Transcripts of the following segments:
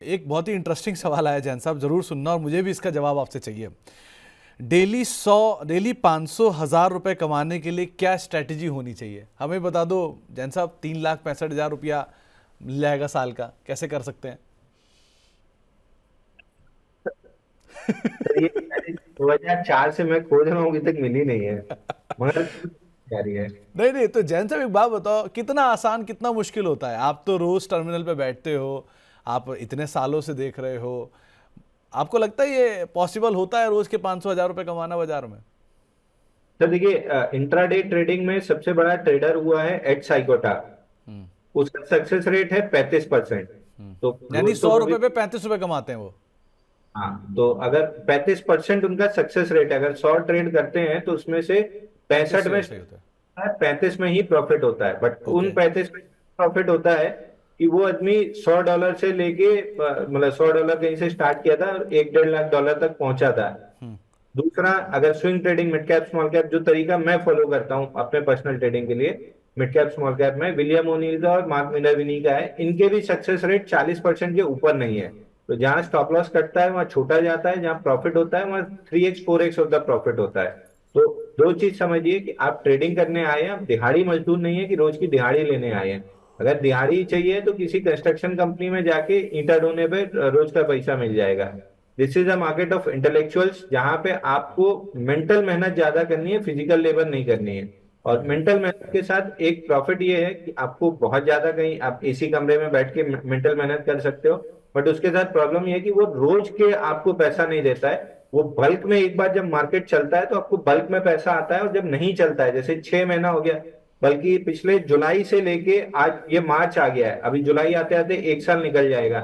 एक बहुत ही इंटरेस्टिंग सवाल आया जैन साहब, जरूर सुनना और मुझे भी इसका जवाब आपसे चाहिए। डेली 500,000 रुपए कमाने के लिए क्या स्ट्रैटेजी होनी चाहिए, हमें बता दो जैन साहब। 3,65,000 रुपया मिल जाएगा साल का, कैसे कर सकते हैं? सर ये 2004 से मैं खोज रहा हूँ, अभी तक मिली नहीं है, मगर जारी है। नहीं नहीं, तो जैन साहब एक बात बताओ, कितना आसान कितना मुश्किल होता है? आप तो रोज टर्मिनल पे बैठते हो, आप इतने सालों से देख रहे हो, आपको लगता है ये पॉसिबल होता है रोज के 500,000 रुपए कमाना बाजार में? सर देखिए, इंट्राडे ट्रेडिंग में सबसे बड़ा ट्रेडर हुआ है एड साइकोटा। हम्म। उसका सक्सेस रेट है 35%। तो यानी रोज तो 100 रुपए कभी, पे 35 रुपए कमाते हैं वो? हाँ, तो अगर 35% उनका सक्सेस रेट है, अगर 100 ट्रेड करते हैं तो उसमें से 35 65 से में, सही होता है। 35 में ही प्रॉफिट होता है। बट उन ओके। 35 में प्रॉफिट होता है कि वो आदमी $100 से लेके मतलब $100 कहीं से स्टार्ट किया था और 1-1.5 लाख तक पहुंचा था। दूसरा, अगर swing trading mid cap small cap, जो तरीका मैं फॉलो करता हूं अपने पर्सनल ट्रेडिंग के लिए, मिड कैप स्मॉल कैप में विलियम ओनील का और मार्क मिनर्विनी का है, इनके भी सक्सेस रेट 40% के ऊपर नहीं है। तो जहां स्टॉप लॉस कटता है वहां छोटा जाता है, जहां प्रॉफिट होता है वहां 3x 4x of the profit होता है। तो दो चीज समझिए कि आप ट्रेडिंग करने आए हैं, आप दिहाड़ी मजदूर नहीं है कि रोज की दिहाड़ी लेने आए हैं। अगर दिहाड़ी चाहिए तो किसी कंस्ट्रक्शन कंपनी में जाके ईंटा ढोने पे रोज का पैसा मिल जाएगा। This is a market of intellectuals, जहां पे आपको मेंटल मेहनत ज्यादा करनी है, फिजिकल लेबर नहीं करनी है। और मेंटल मेहनत के साथ एक प्रॉफिट ये है कि आपको बहुत ज्यादा, कहीं आप एसी कमरे में बैठ के मेंटल मेहनत कर सकते हो। बट उसके साथ प्रॉब्लम ये है कि वो रोज के आपको पैसा नहीं देता है, वो बल्क में, एक बार जब मार्केट चलता है तो आपको बल्क में पैसा आता है, और जब नहीं चलता है, जैसे 6 महीना हो गया, बल्कि पिछले जुलाई से लेके आज ये मार्च आ गया है, अभी जुलाई आते आते 1 साल निकल जाएगा,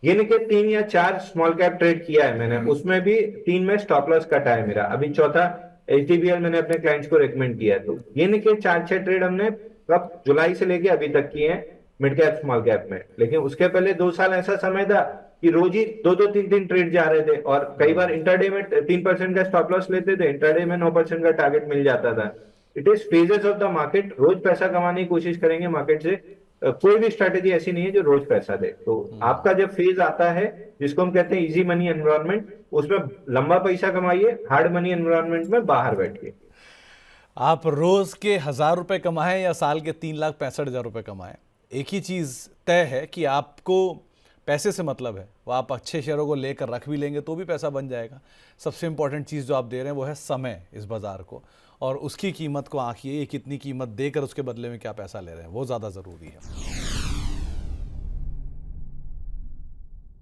गिन के 3 या 4 स्मॉल कैप ट्रेड किया है मैंने, उसमें भी 3 में स्टॉप लॉस कटा है मेरा, अभी चौथा एचडीबीएल मैंने अपने क्लाइंट्स को रेकमेंड किया है। तो गिन के 4-6 ट्रेड हमने कब जुलाई से लेके अभी तक किए हैं मिड कैप स्मॉल कैप में। लेकिन उसके पहले 2 साल ऐसा समय था कि रोज ही 2-2 3-3 ट्रेड जा रहे थे, और कई बार इंटरडे में 3% का स्टॉप लॉस लेते थे, इंटरडे में 9% का टारगेट मिल जाता था। It is phases of the market, रोज पैसा कमाने की कोशिश करेंगे मार्केट से, कोई भी स्ट्रैटेजी ऐसी नहीं है जो रोज पैसा दे। तो आपका जब फेज आता है, जिसको हम कहते हैं इजी मनी एनवायरनमेंट, उसमें लंबा पैसा कमाइए, हार्ड मनी एनवायरनमेंट में बाहर बैठिए। आप रोज के 1,000 रुपए कमाएं या साल के 3,65,000 रुपए कमाएं, एक ही चीज तय है कि आपको पैसे से मतलब है। वो आप अच्छे शेयरों को लेकर रख भी लेंगे तो भी पैसा बन जाएगा। सबसे इंपॉर्टेंट चीज़ जो आप दे रहे हैं वो है समय इस बाजार को, और उसकी कीमत को आंकिए, ये कितनी कीमत देकर उसके बदले में क्या पैसा ले रहे हैं, वो ज़्यादा ज़रूरी है।